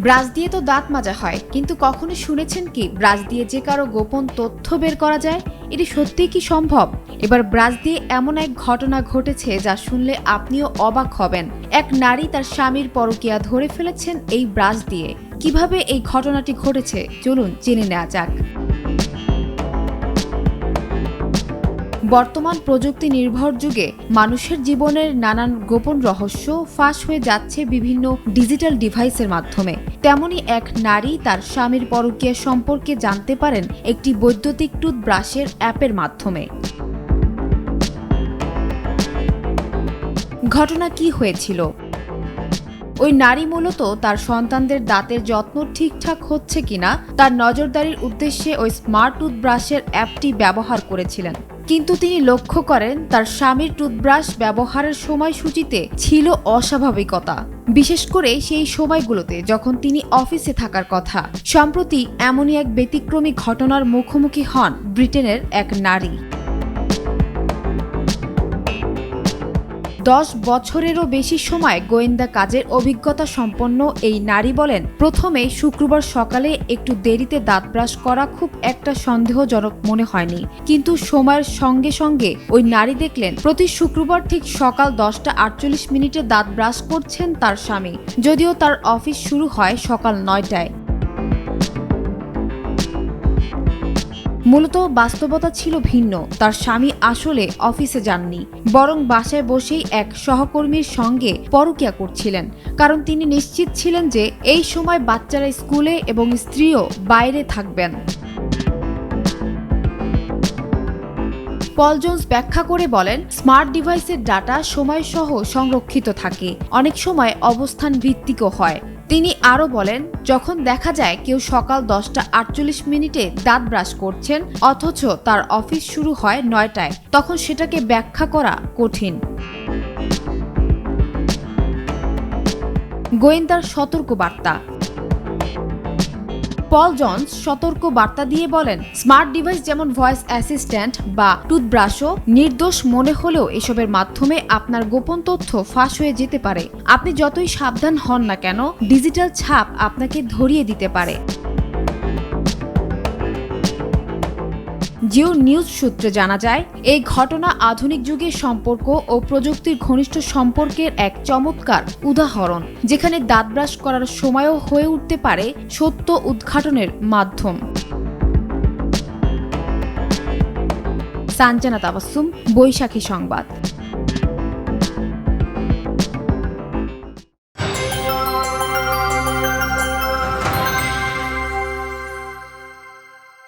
Brush দিয়ে তো দাঁত মাজা হয়, কিন্তু কখনো শুনেছেন কি ব্রাশ দিয়ে যে কারো গোপন তথ্য বের করা যায়? এটি সত্যিই কি সম্ভব? এবার ব্রাশ দিয়ে এমন এক ঘটনা ঘটেছে যা শুনলে আপনিও অবাক হবেন। এক নারী তার স্বামীর পরকীয়া ধরে ফেলেছেন এই ব্রাশ দিয়ে। কিভাবে এই ঘটনাটি ঘটেছে চলুন জেনে নেওয়া যাক। বর্তমান প্রযুক্তি নির্ভর যুগে মানুষের জীবনের নানান গোপন রহস্য ফাঁস হয়ে যাচ্ছে বিভিন্ন ডিজিটাল ডিভাইসের মাধ্যমে। তেমনি এক নারী তার স্বামীর পরকীয়া সম্পর্কে জানতে পারেন একটি বৈদ্যুতিক টুথব্রাশের অ্যাপের মাধ্যমে। ঘটনা কি হয়েছিল? ওই নারী মূলত তার সন্তানদের দাঁতের যত্ন ঠিকঠাক হচ্ছে কিনা তার নজরদারির উদ্দেশ্যে ওই স্মার্ট টুথব্রাশের অ্যাপটি ব্যবহার করেছিলেন। কিন্তু তিনি লক্ষ্য করেন তার স্বামীর টুথব্রাশ ব্যবহারের সময়সূচিতে ছিল অস্বাভাবিকতা, বিশেষ করে সেই সময়গুলোতে যখন তিনি অফিসে থাকার কথা। সম্প্রতি এমনই এক ব্যতিক্রমী ঘটনার মুখোমুখি হন ব্রিটেনের এক নারী। 10 বছরেরও বেশি সময় গোয়েন্দা কাজের অভিজ্ঞতা সম্পন্ন এই নারী বলেন, প্রথমে শুক্রবার সকালে একটু দেরিতে দাঁত ব্রাশ করা খুব একটা সন্দেহজনক মনে হয়নি, কিন্তু সময়ের সঙ্গে সঙ্গে ওই নারী দেখলেন প্রতি শুক্রবার ঠিক সকাল 10:48 দাঁত ব্রাশ করছেন তার স্বামী, যদিও তার অফিস শুরু হয় সকাল 9টায়। মূলত বাস্তবতা ছিল ভিন্ন। তার স্বামী আসলে অফিসে যাননি, বরং বাসায় বসেই এক সহকর্মীর সঙ্গে পরকীয়া করছিলেন, কারণ তিনি নিশ্চিত ছিলেন যে এই সময় বাচ্চারা স্কুলে এবং স্ত্রীও বাইরে থাকবেন। পল জোন্স ব্যাখ্যা করে বলেন, স্মার্ট ডিভাইসের ডাটা সময়সহ সংরক্ষিত থাকে, অনেক সময় অবস্থান ভিত্তিকও হয়। তিনি আরও বলেন, যখন দেখা যায় কেউ সকাল 10:48 দাঁত ব্রাশ করছেন অথচ তার অফিস শুরু হয় 9টায়, তখন সেটাকে ব্যাখ্যা করা কঠিন। গোয়েন্দার সতর্ক বার্তা। পল জোন্স সতর্ক বার্তা দিয়ে বলেন, স্মার্ট ডিভাইস যেমন ভয়েস অ্যাসিস্ট্যান্ট বা টুথব্রাশও নির্দোষ মনে হলেও এসবের মাধ্যমে আপনার গোপন তথ্য ফাঁস হয়ে যেতে পারে। আপনি যতই সাবধান হন না কেন, ডিজিটাল ছাপ আপনাকে ধরিয়ে দিতে পারে। জিও নিউজ সূত্রে জানা যায়, এই ঘটনা আধুনিক যুগের সম্পর্ক ও প্রযুক্তির ঘনিষ্ঠ সম্পর্কের এক চমৎকার উদাহরণ, যেখানে দাঁত ব্রাশ করার সময়ও হয়ে উঠতে পারে সত্য উদ্ঘাটনের মাধ্যম। সানজানা তাবাসসুম, বৈশাখী সংবাদ।